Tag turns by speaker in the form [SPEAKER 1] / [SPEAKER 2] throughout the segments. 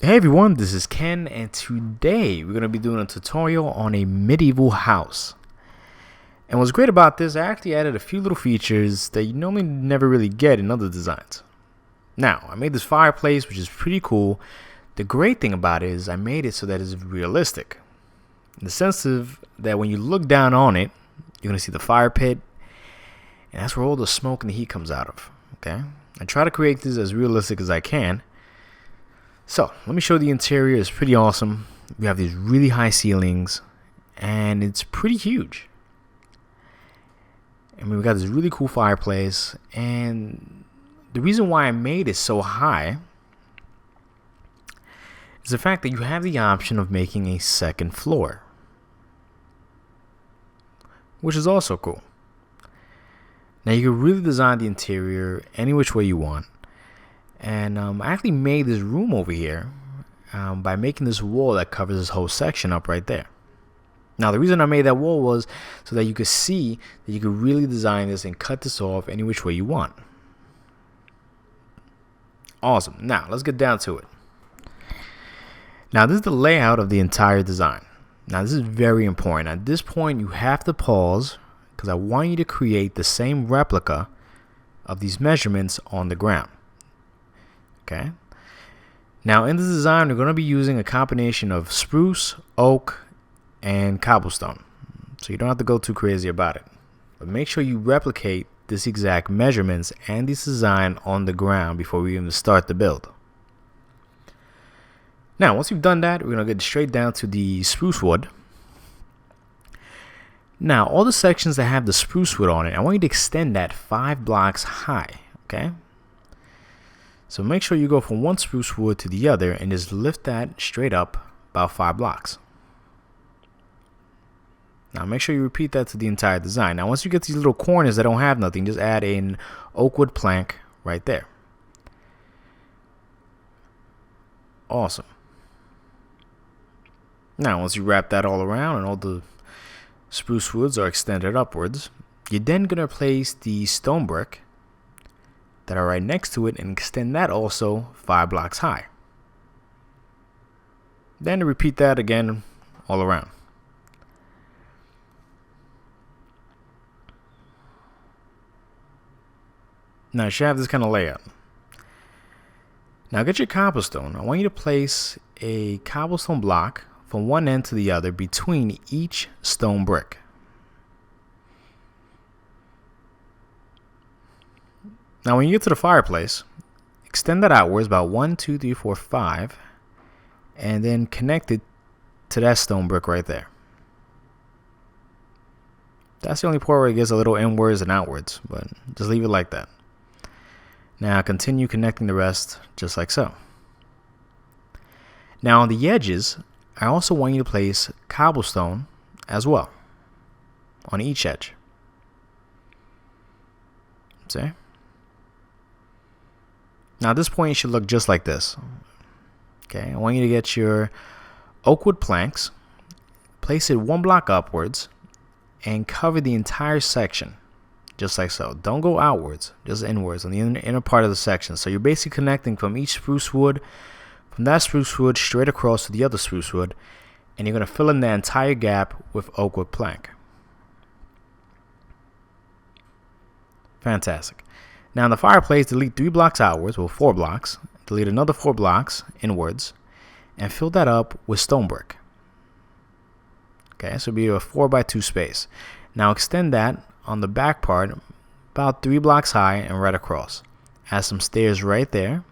[SPEAKER 1] Hey everyone, this is Ken, and today we're going to be doing a tutorial on a medieval house. And what's great about this, I actually added a few little features that you normally never really get in other designs. Now, I made this fireplace, which is pretty cool. The great thing about it is I made it so that it's realistic. In the sense of that when you look down on it, you're going to see the fire pit, and that's where all the smoke and the heat comes out of. Okay? I try to create this as realistic as I can. So, let me show you the interior. It's pretty awesome. We have these really high ceilings, and it's pretty huge. I mean, we got this really cool fireplace, and the reason why I made it so high is the fact that you have the option of making a second floor, which is also cool. Now, you can really design the interior any which way you want. And I actually made this room over here by making this wall that covers this whole section up right there. Now, the reason I made that wall was so that you could see that you could really design this and cut this off any which way you want. Awesome. Now, let's get down to it. Now, this is the layout of the entire design. Now, this is very important. At this point, you have to pause because I want you to create the same replica of these measurements on the ground. Okay. Now in this design, we're going to be using a combination of spruce, oak, and cobblestone. So you don't have to go too crazy about it. But make sure you replicate this exact measurements and this design on the ground before we even start the build. Now, once you've done that, we're going to get straight down to the spruce wood. Now, all the sections that have the spruce wood on it, I want you to extend that 5 blocks high. Okay. So make sure you go from one spruce wood to the other and just lift that straight up about 5 blocks. Now make sure you repeat that to the entire design. Now once you get these little corners that don't have nothing, just add an oak wood plank right there. Awesome. Now once you wrap that all around and all the spruce woods are extended upwards, you're then going to place the stone brick that are right next to it and extend that also 5 blocks high. Then repeat that again all around. Now you should have this kind of layout. Now get your cobblestone. I want you to place a cobblestone block from one end to the other between each stone brick. Now when you get to the fireplace, extend that outwards about 1, 2, 3, 4, 5, and then connect it to that stone brick right there. That's the only part where it gets a little inwards and outwards, but just leave it like that. Now continue connecting the rest just like so. Now on the edges, I also want you to place cobblestone as well on each edge. See? Now at this point it should look just like this. Okay, I want you to get your oak wood planks, place it 1 block upwards, and cover the entire section, just like so. Don't go outwards, just inwards on the inner part of the section. So you're basically connecting from each spruce wood, from that spruce wood straight across to the other spruce wood, and you're going to fill in the entire gap with oak wood plank. Fantastic. Now in the fireplace, delete 3 blocks outwards, well 4 blocks, delete another 4 blocks inwards, and fill that up with stone brick. Okay, so it'll be a 4x2 space. Now extend that on the back part about 3 blocks high and right across. Add some stairs right there,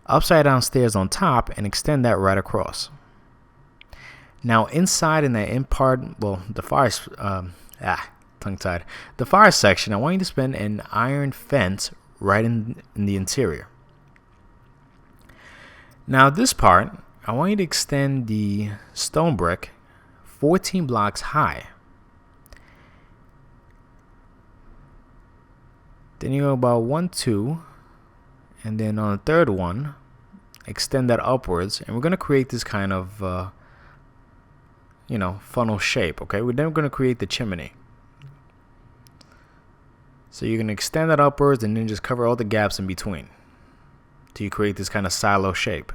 [SPEAKER 1] upside down stairs on top, and extend that right across. Now inside in that end part, well the fire tongue-tied. The fire section, I want you to spin an iron fence right in the interior. Now this part, I want you to extend the stone brick 14 blocks high. Then you go about 1, 2, and then on the third one, extend that upwards, and we're going to create this kind of funnel shape. Okay, we're then going to create the chimney. So you're going to extend that upwards and then just cover all the gaps in between till you create this kind of silo shape.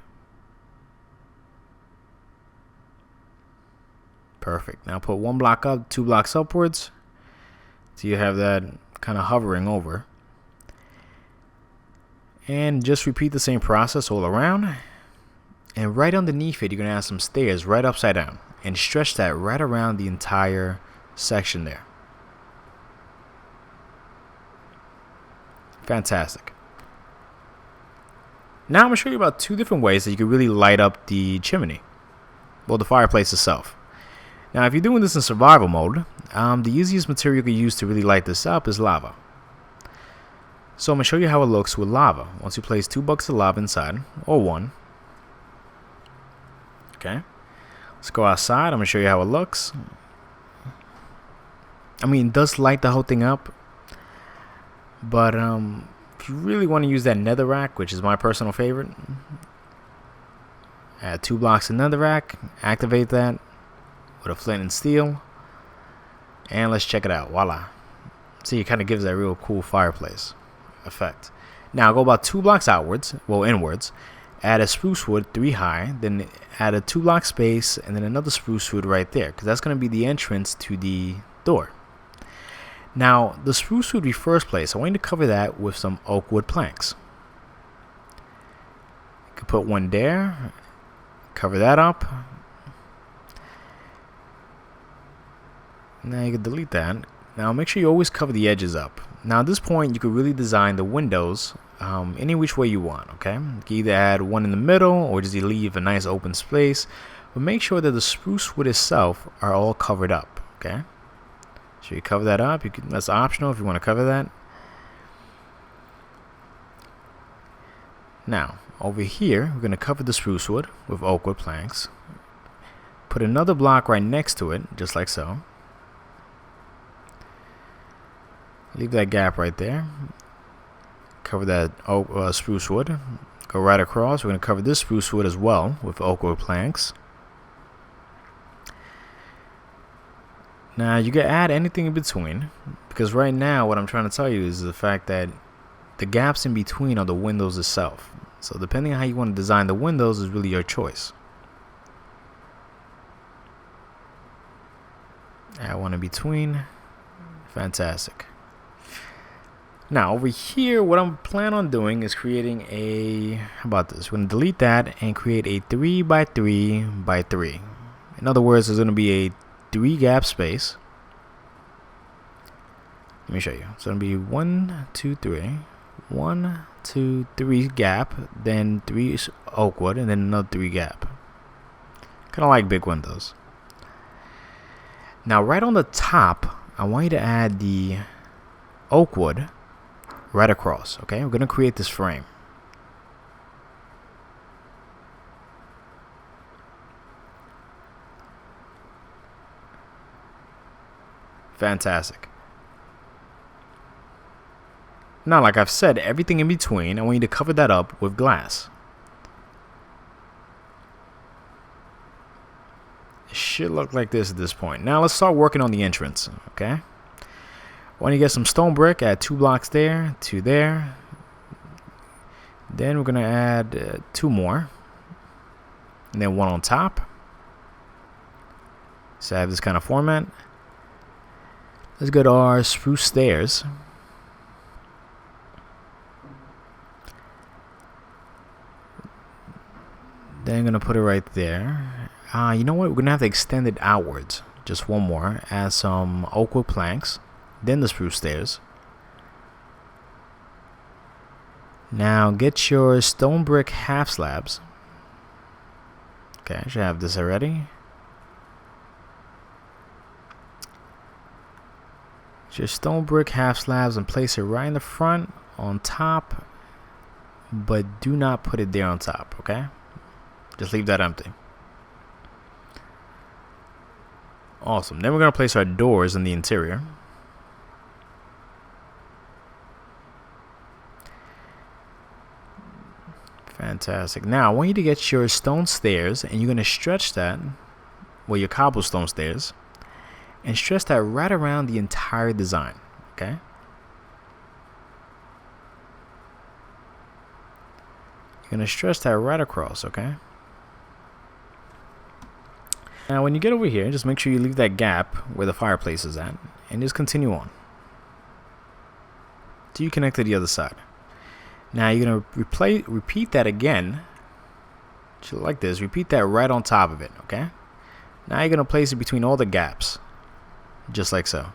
[SPEAKER 1] Perfect. Now put 1 block up, 2 blocks upwards. So you have that kind of hovering over. And just repeat the same process all around. And right underneath it, you're going to add some stairs right upside down. And stretch that right around the entire section there. Fantastic. Now I'm going to show you about 2 different ways that you can really light up the chimney. Well, the fireplace itself. Now, if you're doing this in survival mode, the easiest material you can use to really light this up is lava. So I'm going to show you how it looks with lava. Once you place 2 buckets of lava inside, or 1. Okay. Let's go outside. I'm going to show you how it looks. I mean, it does light the whole thing up. But if you really want to use that netherrack, which is my personal favorite, add 2 blocks of netherrack, activate that with a flint and steel, and let's check it out. Voila. See, it kind of gives that real cool fireplace effect. Now go about 2 blocks outwards, well, inwards, add a spruce wood 3 high, then add a 2 block space, and then another spruce wood right there, because that's going to be the entrance to the door. Now, the spruce would be first place. I want you to cover that with some oak wood planks. You can put 1 there, cover that up. Now you can delete that. Now make sure you always cover the edges up. Now at this point, you can really design the windows any which way you want, okay? You can either add 1 in the middle or just leave a nice open space. But make sure that the spruce wood itself are all covered up, okay? So you cover that up. That's optional if you want to cover that. Now, over here, we're going to cover the spruce wood with oak wood planks. Put another block right next to it, just like so. Leave that gap right there. Cover that oak, spruce wood. Go right across. We're going to cover this spruce wood as well with oak wood planks. Now you can add anything in between, because right now what I'm trying to tell you is the fact that the gaps in between are the windows itself. So depending on how you want to design the windows is really your choice. Add 1 in between. Fantastic. Now over here, what I'm planning on doing is creating a, how about this? We're going to delete that and create a 3 by 3 by 3. In other words, there's going to be a 3 gap space. Let me show you. So it'll be 1, 2, 3. 1, 2, 3 gap, then 3 oak wood, and then another 3 gap. Kind of like big windows. Now right on the top, I want you to add the oak wood right across. Okay, we're going to create this frame. Fantastic. Now, like I've said, everything in between, I want you to cover that up with glass. It should look like this at this point. Now let's start working on the entrance, okay? Want to get some stone brick, add 2 blocks there, 2 there. Then we're going to add 2 more. And then 1 on top. So I have this kind of format. Let's go to our spruce stairs. Then I'm going to put it right there. You know what? We're going to have to extend it outwards. Just 1 more. Add some oak wood planks. Then the spruce stairs. Now get your stone brick half slabs. Okay, I should have this already. Get your stone brick half slabs and place it right in the front on top. But do not put it there on top, okay? Just leave that empty. Awesome. Then we're going to place our doors in the interior. Fantastic. Now, I want you to get your stone stairs, and you're going to stretch that, well, your cobblestone stairs, and stretch that right around the entire design, okay? You're going to stretch that right across, okay? Now when you get over here, just make sure you leave that gap where the fireplace is at, and just continue on till you connect to the other side. Now you're going to repeat that again, like this. Repeat that right on top of it, okay? Now you're going to place it between all the gaps, just like so.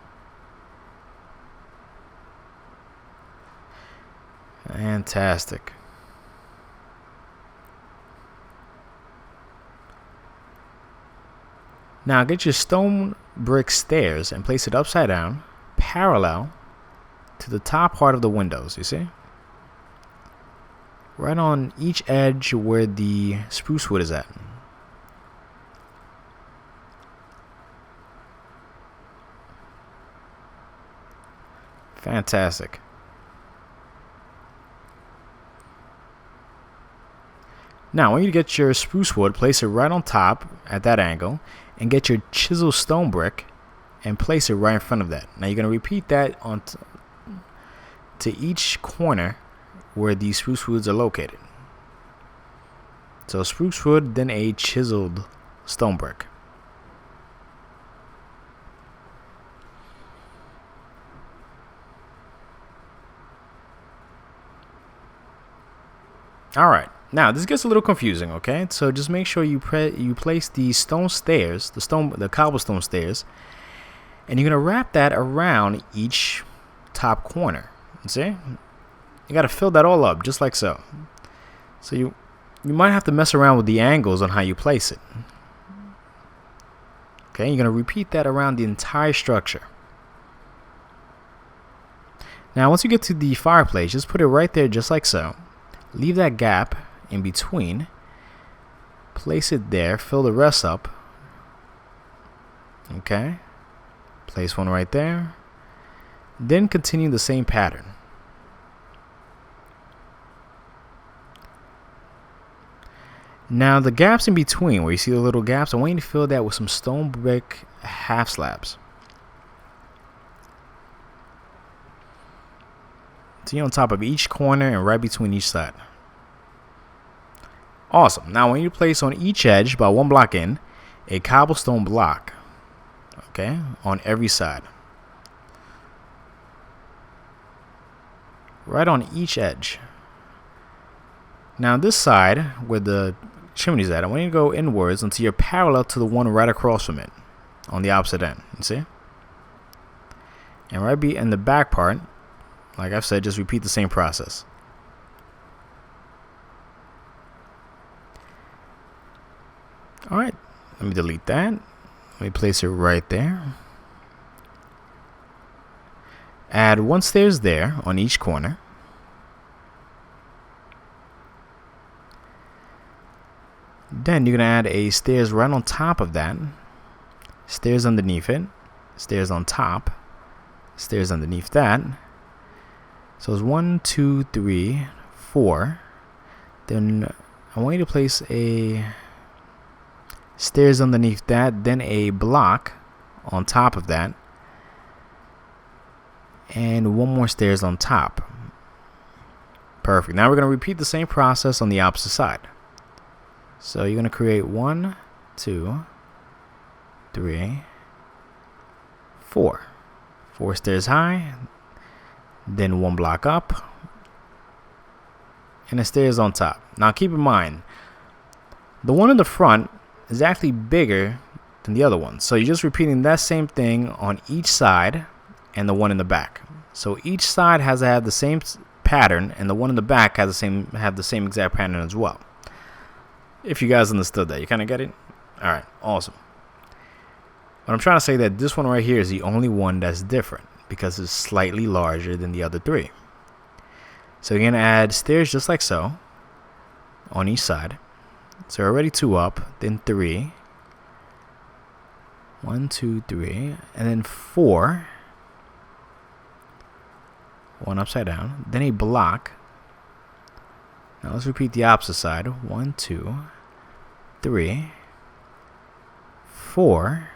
[SPEAKER 1] Fantastic. Now get your stone brick stairs and place it upside down, parallel to the top part of the windows, you see? Right on each edge where the spruce wood is at. Fantastic. Now, when you get your spruce wood, place it right on top at that angle, and get your chisel stone brick and place it right in front of that. Now, you're going to repeat that to each corner where these spruce woods are located. So, spruce wood, then a chiseled stone brick. All right. Now this gets a little confusing, okay? So just make sure you place the stone stairs, the cobblestone stairs, and you're gonna wrap that around each top corner. See? You gotta fill that all up, just like so. So you might have to mess around with the angles on how you place it. Okay, you're gonna repeat that around the entire structure. Now once you get to the fireplace, just put it right there, just like so. Leave that gap in between, place it there, fill the rest up. Okay, place one right there, then continue the same pattern. Now the gaps in between, where you see the little gaps, I want you to fill that with some stone brick half slabs. See, on top of each corner and right between each side. Awesome. Now, when you place on each edge, about 1 block in, a cobblestone block, okay, on every side. Right on each edge. Now, this side, where the chimney's at, I want you to go inwards until you're parallel to the one right across from it, on the opposite end, you see? And right in the back part, like I've said, just repeat the same process. Alright, let me delete that. Let me place it right there. Add 1 stairs there on each corner. Then you're going to add a stairs right on top of that. Stairs underneath it. Stairs on top. Stairs underneath that. So it's 1, 2, 3, 4. Then I want you to place a stairs underneath that, then a block on top of that, and 1 more stairs on top. Perfect. Now we're going to repeat the same process on the opposite side. So you're going to create 1, 2, 3, 4. 4 stairs high, then 1 block up, and the stairs on top. Now keep in mind, the one in the front is actually bigger than the other one. So you're just repeating that same thing on each side and the one in the back. So each side has to have the same pattern, and the one in the back has the same exact pattern as well. If you guys understood that, you kind of get it? All right, awesome. But I'm trying to say that this one right here is the only one that's different because it's slightly larger than the other 3. So you're going to add stairs just like so on each side. So already 2 up, then 3. 1, 2, 3, and then 4. 1 upside down, then a block. Now let's repeat the opposite side. 1, 2, 3, 4.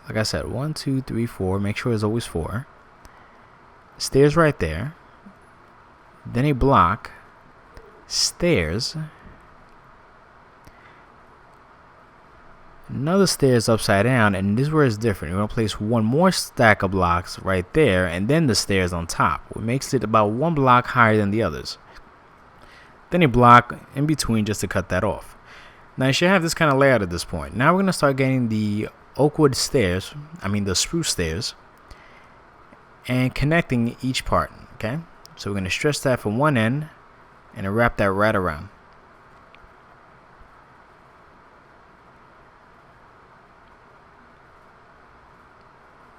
[SPEAKER 1] Like I said, 1, 2, 3, 4. Make sure there's always 4. Stairs right there. Then a block. Stairs. another stairs upside down, and this is where it's different. We're going to place one more stack of blocks right there, and then the stairs on top, which makes it about one block higher than the others. Then a block in between just to cut that off. Now you should have this kind of layout at this point. Now we're going to start getting the the spruce stairs, and connecting each part, okay? So we're going to stretch that from one end and wrap that right around.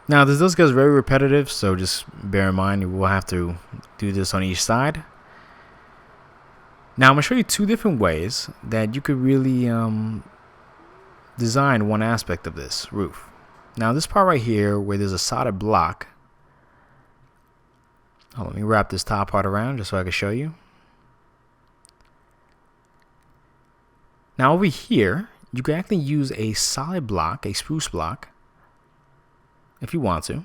[SPEAKER 1] Now this does get very repetitive, so just bear in mind you will have to do this on each side. Now I'm going to show you two different ways that you could really design one aspect of this roof. Now this part right here where there's a solid block, let me wrap this top part around just so I can show you. Now over here you can actually use a solid block, a spruce block, if you want to,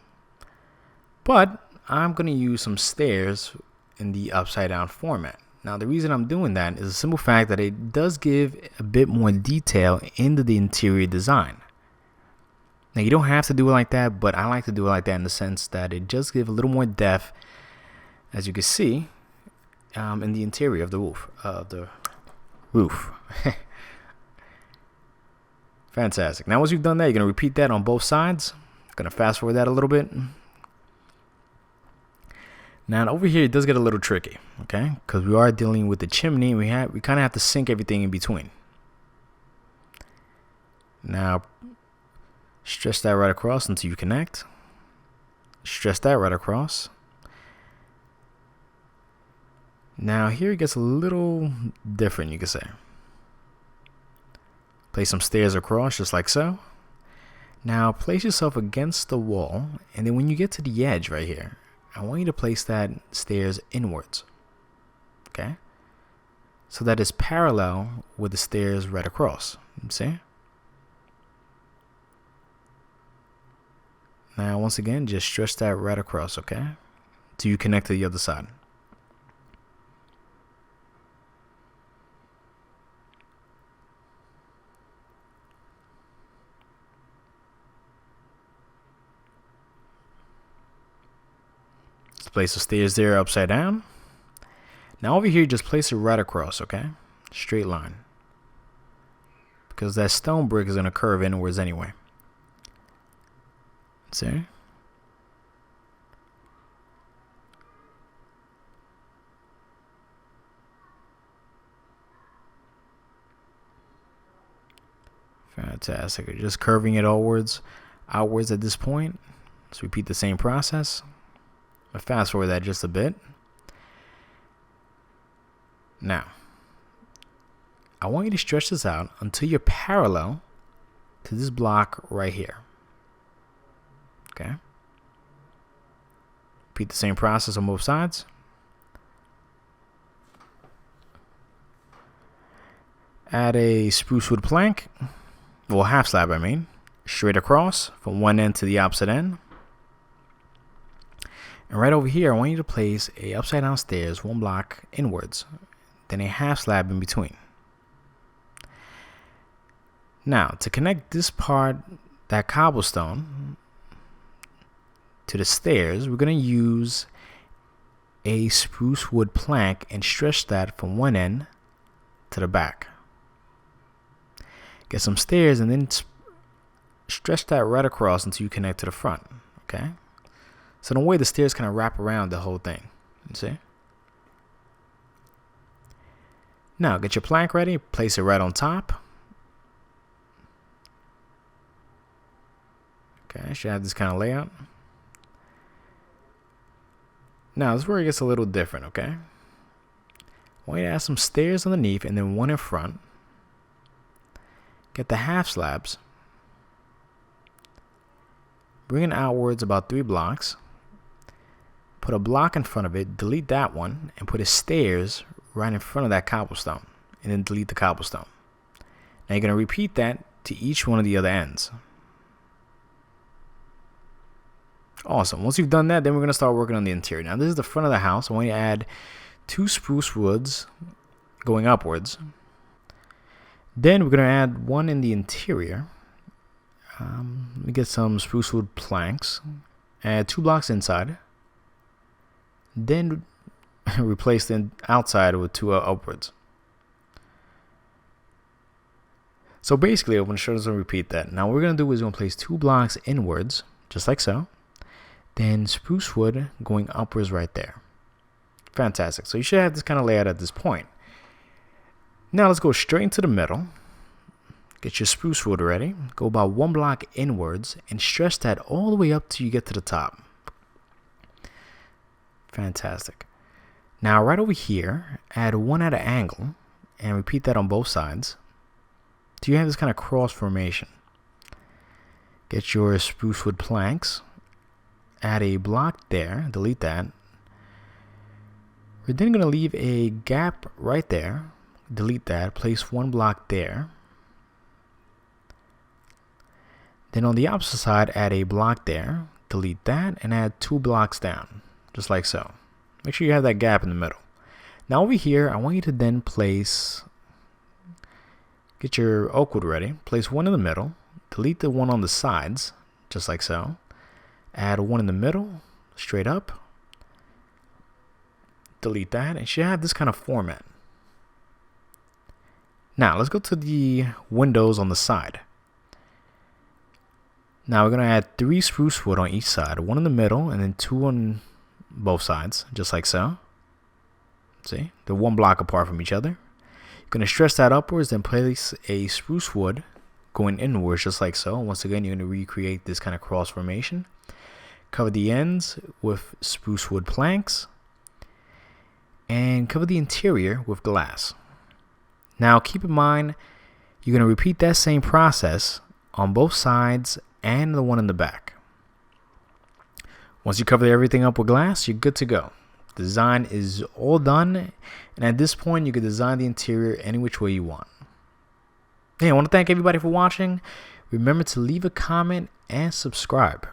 [SPEAKER 1] but I'm going to use some stairs in the upside down format. Now the reason I'm doing that is a simple fact that it does give a bit more detail into the interior design. Now you don't have to do it like that, but I like to do it like that in the sense that it does give a little more depth, as you can see, in the interior of the roof. Fantastic. Now once you've done that, you're going to repeat that on both sides. Going to fast forward that a little bit. Now over here it does get a little tricky, okay? Because we are dealing with the chimney. We kind of have to sync everything in between. Now stretch that right across until you connect. Stretch that right across. Now here it gets a little different, you could say. Place some stairs across just like so. Now place yourself against the wall, and then when you get to the edge right here, I want you to place that stairs inwards, okay? So that it's parallel with the stairs right across, see? Now once again, just stretch that right across, okay? Till you connect to the other side. Place the stairs there upside down. Now over here, just place it right across, okay? Straight line. Because that stone brick is going to curve inwards anyway. See? Fantastic. Just curving it outwards at this point. Let's repeat the same process. I'll fast forward that just a bit. Now, I want you to stretch this out until you're parallel to this block right here. Okay? Repeat the same process on both sides. Add a spruce wood plank, well, half slab I mean, straight across from one end to the opposite end. And right over here, I want you to place a upside down stairs, one block inwards, then a half slab in between. Now, to connect this part, that cobblestone, to the stairs, we're going to use a spruce wood plank and stretch that from one end to the back. Get some stairs and then stretch that right across until you connect to the front, okay? So the way the stairs kind of wrap around the whole thing, you see? Now get your plank ready, place it right on top. Okay, should have this kind of layout. Now this is where it gets a little different, okay? I want you to add some stairs underneath and then one in front. Get the half slabs. Bring it outwards about 3 blocks. Put a block in front of it, delete that one, and put a stairs right in front of that cobblestone. And then delete the cobblestone. Now you're going to repeat that to each one of the other ends. Awesome. Once you've done that, then we're going to start working on the interior. Now this is the front of the house. I want you to add 2 spruce woods going upwards. Then we're going to add one in the interior. Let me get some spruce wood planks. Add 2 blocks inside. Then replace the outside with 2 upwards. So basically, I'm going to show us and repeat that. Now what we're going to do is we're going to place 2 blocks inwards, just like so. Then spruce wood going upwards right there. Fantastic. So you should have this kind of layout at this point. Now let's go straight into the middle. Get your spruce wood ready. Go about 1 block inwards and stretch that all the way up till you get to the top. Fantastic. Now right over here, add 1 at an angle and repeat that on both sides. So you have this kind of cross formation. Get your spruce wood planks. Add a block there. Delete that. We're then going to leave a gap right there. Delete that. Place 1 block there. Then on the opposite side, add a block there. Delete that and add 2 blocks down. Just like so. Make sure you have that gap in the middle. Now over here, I want you to then place... Get your oak wood ready. Place 1 in the middle. Delete the 1 on the sides. Just like so. Add 1 in the middle. Straight up. Delete that. And you should have this kind of format. Now let's go to the windows on the side. Now we're going to add 3 spruce wood on each side. 1 in the middle and then 2 on both sides. Just like so. See? They're 1 block apart from each other. You're going to stretch that upwards, then place a spruce wood going inwards just like so. Once again, you're going to recreate this kind of cross formation. Cover the ends with spruce wood planks. And cover the interior with glass. Now keep in mind, you're going to repeat that same process on both sides and the one in the back. Once you cover everything up with glass, you're good to go. The design is all done, and at this point you can design the interior any which way you want. Hey, I want to thank everybody for watching. Remember to leave a comment and subscribe.